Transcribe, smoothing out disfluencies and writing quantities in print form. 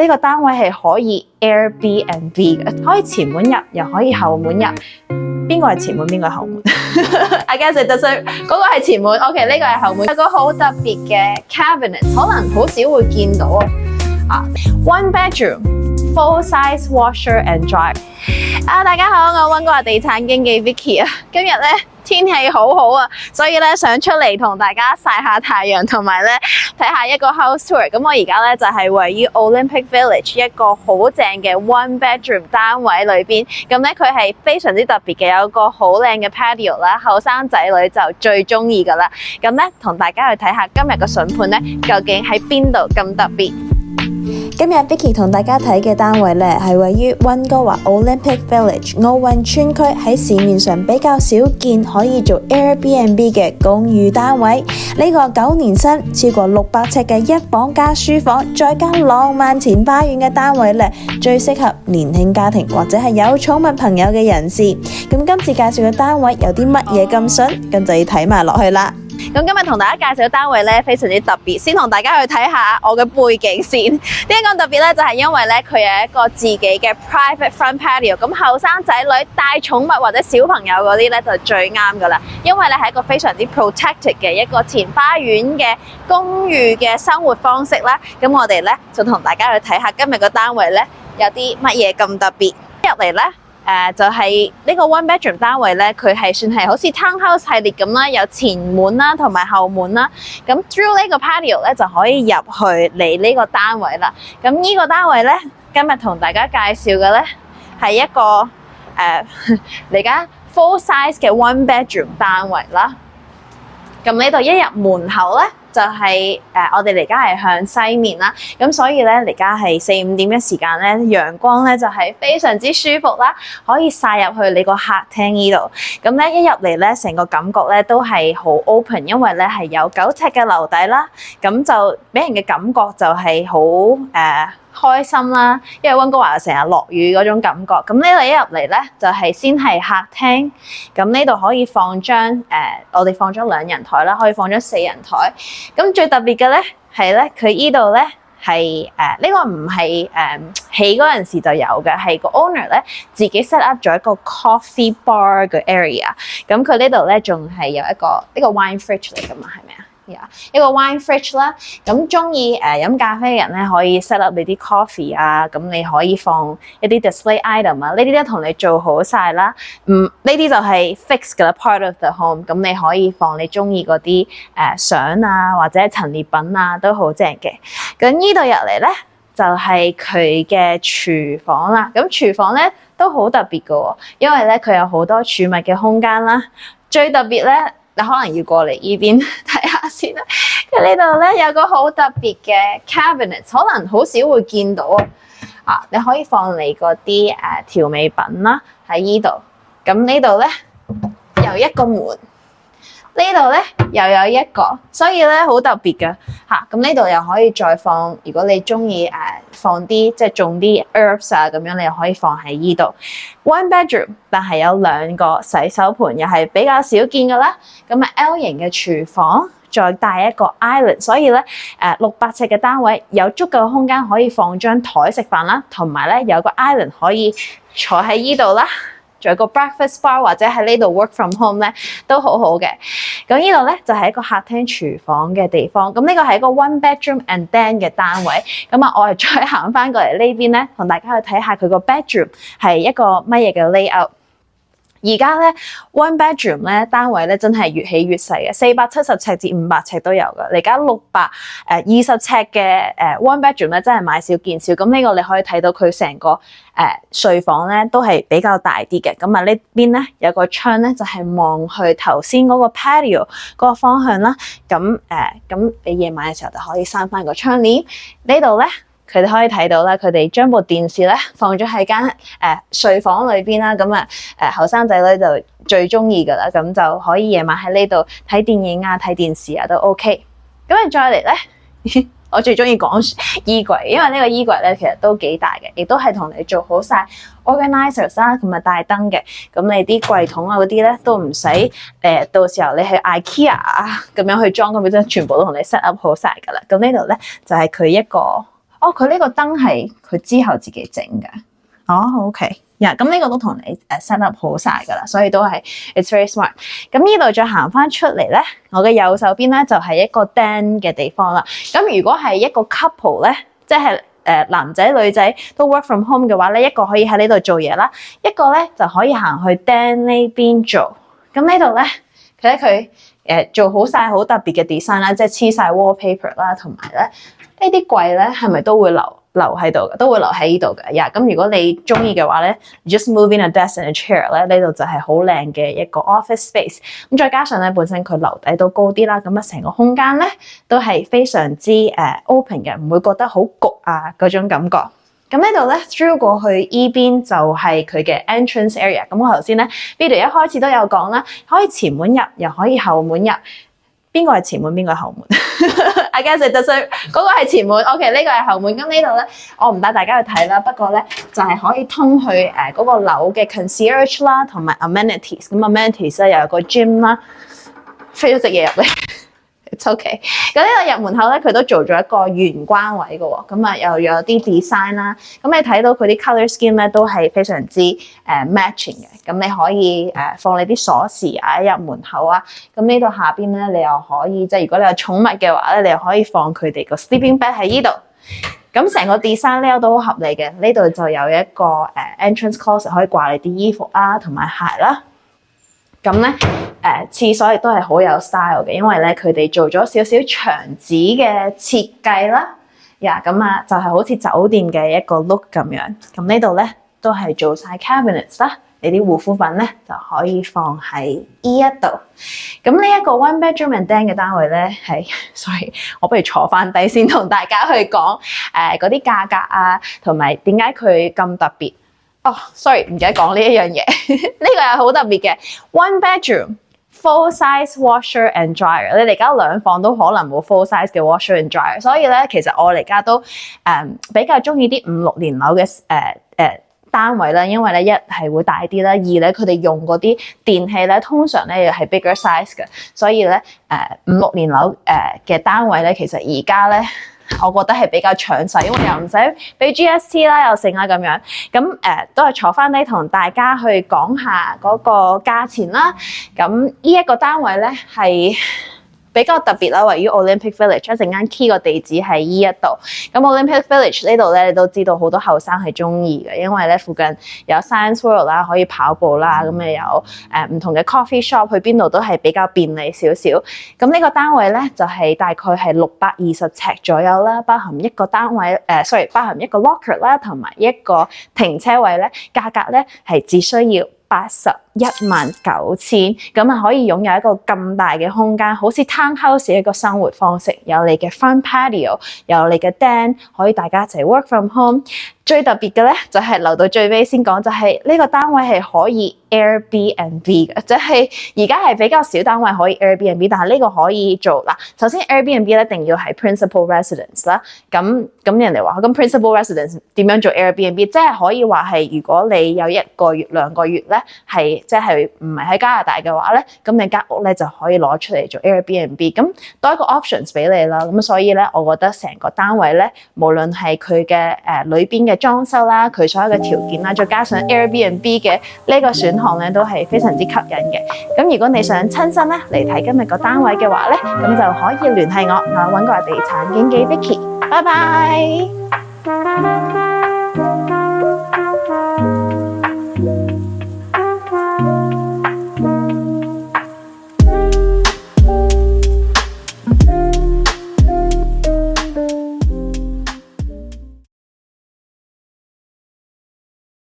呢個單位係可以 Airbnb 嘅，可以前門入，又可以後門入。邊個係前門，邊個係後門？I guess it doesn't，嗰個係前門 ，OK， 呢個係後門。有個好特別嘅 cabinet， 可能好少會見到啊。One bedroom, full size washer and dryer。大家好，我係溫哥華地產經紀 Vicky 啊。今日咧天氣好好啊，所以咧想出嚟同大家曬下太陽，同埋咧睇下一個 house tour。咁我而家咧就係位於 Olympic Village 一個好正嘅 one bedroom 單位裏邊。咁咧佢係非常之特別嘅，有個好靚嘅 patio 啦，後生仔女就最中意噶啦。咁咧同大家去睇下今日嘅筍盤咧，究竟喺邊度咁特別？今日 Vicky 同大家睇嘅單位咧，係位於溫哥華 Olympic Village 奧運村區，喺市面上比較少見可以做 Airbnb 嘅公寓單位。呢個9年新超過600尺嘅一房加書房，再加浪漫前花園嘅單位咧，最適合年輕家庭或者係有寵物朋友嘅人士。咁今次介紹嘅單位有啲乜嘢咁筍，咁就要睇埋落去啦。咁今日同大家介紹嘅單位咧非常之特別，先同大家去睇下我嘅背景先。點解咁特別咧？就係因為咧佢有一個自己嘅 private front patio， 咁後生仔女帶寵物或者小朋友嗰啲咧就最啱噶啦。因為咧係一個非常之 protected 嘅一個前花園嘅公寓嘅生活方式啦。咁我哋咧就同大家去睇下今日個單位咧有啲乜嘢咁特別。入嚟咧。就係呢個 one bedroom 單位咧，佢係算係好似 townhouse 系列咁啦，有前門啦同埋後門啦。咁 through 呢個 patio 咧就可以入去嚟呢個單位啦。咁呢個單位咧，今日同大家介紹嘅咧係一個嚟緊 full size 嘅 one bedroom 單位啦。咁呢度一入門口咧，就係我哋而家係向西面啦，咁所以咧而家係4、5點嘅時間咧，陽光咧就係非常之舒服啦，可以曬入去你個客廳呢度。咁咧一入嚟咧，成個感覺咧都係好 open， 因為咧係有9尺嘅樓底啦，咁就俾人嘅感覺就係好開心啦，因為溫哥華成日落雨嗰種感覺。咁呢度一入嚟咧，就係先係客廳。咁呢度可以放張我哋放咗2人台啦，可以放咗4人台。咁最特別嘅咧係咧，佢呢度咧係呢個唔係起嗰陣時就有嘅，係個 owner 咧自己 set up 咗一個 coffee bar 嘅 area。咁佢呢度咧仲係有一個呢個 wine fridge 嚟㗎嘛，係咪啊？一個 wine fridge 啦，咁中意飲咖啡嘅人咧可以 set up 你啲 coffee 啊，咁你可以放一啲 display item 啊，呢啲都同你做好晒啦。呢啲就係 fixed 嘅啦 part of the home， 咁你可以放你中意嗰啲相啊，或者陳列品啊，都好正嘅。咁呢度入嚟咧就係佢嘅廚房啦。咁廚房咧都好特別嘅喎，因為咧佢有好多儲物嘅空間啦。最特別咧，你可能要過嚟呢邊睇下先啦。佢呢度咧有個好特別嘅 cabinet， 可能好少會見到啊。你可以放你嗰啲調味品啦喺呢度。咁呢度咧有一個門，呢度咧又有一個，所以咧好特別嘅嚇。咁呢度又可以再放，如果你中意放啲即係種啲 herbs 啊咁樣，你又可以放喺呢度。One bedroom， 但係有2個洗手盤，又係比較少見嘅啦。咁L 型嘅廚房，再帶一個 island， 所以咧600尺嘅單位有足夠空間可以放張台食飯啦，同埋咧有個 island 可以坐喺呢度啦。仲有個 breakfast bar 或者喺呢度 work from home 咧都好好嘅。咁呢度咧就係一個客廳廚房嘅地方。咁呢個係一個 one bedroom and den 嘅單位。咁啊，我係再行翻過嚟呢邊咧，同大家去睇下佢個 bedroom 係一個乜嘢嘅 layout。而家咧 one bedroom 咧單位咧真係越起越細嘅，470尺至500尺都有嘅。而家620尺嘅one bedroom 咧真係買少見少。咁呢個你可以睇到佢成個睡房咧都係比較大啲嘅。咁啊呢邊咧有個窗咧就係望去頭先嗰個 patio 嗰個方向啦。咁你夜晚嘅時候就可以閂翻個窗簾。呢度咧。佢哋可以睇到啦，佢哋將部電視咧放咗喺間睡房裏邊啦，咁後生仔女就最中意噶啦，咁就可以夜晚喺呢度睇電影啊、睇電視啊都 OK。咁啊再嚟咧，我最中意講衣櫃，因為呢個衣櫃咧其實都幾大嘅，亦都係同你做好晒 organisers 啦，同埋帶燈嘅。咁你啲櫃桶啊嗰啲咧都唔使到時候你去 IKEA 啊咁樣去裝，咁佢真係全部都同你 set up 好晒噶啦。咁呢度咧就係佢一個哦，佢呢個燈係佢之後自己整嘅。哦，OK，咁呢個都同你set up 好晒㗎啦，所以都係 it's very smart。咁呢度再行翻出嚟咧，我嘅右手邊咧就係一個 den 嘅地方啦。咁如果係一個 couple 咧，即係男仔女仔都 work from home 嘅話咧，一個可以喺呢度做嘢啦，一個咧就可以行去 den 呢邊做。咁呢度咧，佢做好晒好特別嘅 design 啦，即係黐晒 wallpaper 啦，同埋咧呢啲櫃咧係咪都會留喺度嘅，都會留喺呢度嘅。咁如果你中意嘅話咧 ，just move in a desk and a chair 咧，呢度就係好靚嘅一個 office space。咁再加上咧，本身佢樓底都高啲啦，咁啊成個空間咧都係非常之open 嘅，唔會覺得好焗啊嗰種感覺。咁呢度咧 through 過去依邊就係佢嘅 entrance area。咁我頭先咧 video 一開始都有講啦，可以前門入，又可以後門入。邊個係前門，邊個係後門？I guess it doesn't，嗰個係前門 ，OK， 呢個係後門。咁呢度咧，我唔帶大家去睇啦。不過咧，就係可以通去嗰個樓嘅 concierge 啦，同埋 amenities。咁 amenities 咧又有個 gym 啦，飛咗隻嘢入嚟。It's OK。咁呢個入門口咧，佢都做咗一個玄關位嘅喎。咁啊，又有啲 design 啦。咁你睇到佢啲 color scheme 咧，都係非常之matching 嘅。咁你可以放你啲鎖匙啊入門口啊。咁呢度下邊咧，你又可以即係如果你有寵物嘅話咧，你又可以放佢哋個 sleeping bag 喺呢度。咁成個 design 咧都好合理嘅。呢度就有一個entrance closet 可以掛你啲衣服啊，同埋鞋啦。咁咧，廁所亦都係好有 style 嘅，因為咧佢哋做咗少少牆紙嘅設計啦。咁啊就係好似酒店嘅一個 look 咁樣。咁呢度咧都係做晒 cabinets 啦，你啲護膚品咧就可以放喺呢一度。咁呢一個 one bedroom and den 嘅單位咧係，sorry，我不如坐翻低先同大家去講嗰啲價格啊，同埋點解佢咁特別。sorry， 唔記得講呢一樣嘢，呢個係好特別嘅 one bedroom full size washer and dryer。你哋而家兩房都可能冇 full size 嘅 washer and dryer， 所以咧其實我而家都比較中意啲5、6年樓嘅單位啦，因為咧一係會大啲啦，二咧佢哋用嗰啲電器咧通常咧又係 bigger size 嘅，所以咧5、6年樓嘅單位咧其實而家咧。我覺得係比較搶手，因為又唔使俾 GST 啦，又剩啦咁樣。咁都係坐翻低同大家去講下嗰個價錢啦。咁呢一個單位咧係比較特別啦，位於 Olympic Village。一陣間 key 個地址喺呢一度。咁 Olympic Village 呢度咧，你都知道好多後生係中意嘅，因為咧附近有 Science World 啦，可以跑步啦，咁又有唔同嘅 coffee shop， 去邊度都係比較便利少少。咁呢個單位咧就係大概係620尺左右啦，包含一個單位包含一個 locker 啦，同埋一個停車位咧，價格咧係只需要819000，咁啊可以擁有一個咁大嘅空間，好似 townhouse 嘅一個生活方式，有你嘅 front patio， 有你嘅 den， 可以大家一齊 work from home。最特別嘅咧就係留到最尾先講，就係呢個單位係可以 Airbnb 嘅，即係而家係比較少單位可以 Airbnb， 但係呢個可以做嗱。首先 Airbnb 一定要係 principal residence 啦，咁人哋話咁 principal residence 點樣做 Airbnb？ 即係可以話係如果你有1個月、2個月咧係即係唔係喺加拿大嘅話咧，咁你間屋咧就可以攞出嚟做 Airbnb， 咁多一個 options 俾你啦。咁所以咧，我覺得成個單位咧，無論係佢嘅裏邊嘅裝修啦，佢所有嘅條件啦，再加上 Airbnb 嘅呢個選項咧，都係非常之吸引嘅。咁如果你想親身咧嚟睇今日個單位嘅話咧，咁就可以聯繫我，我揾個地產經紀 Vicky。拜拜。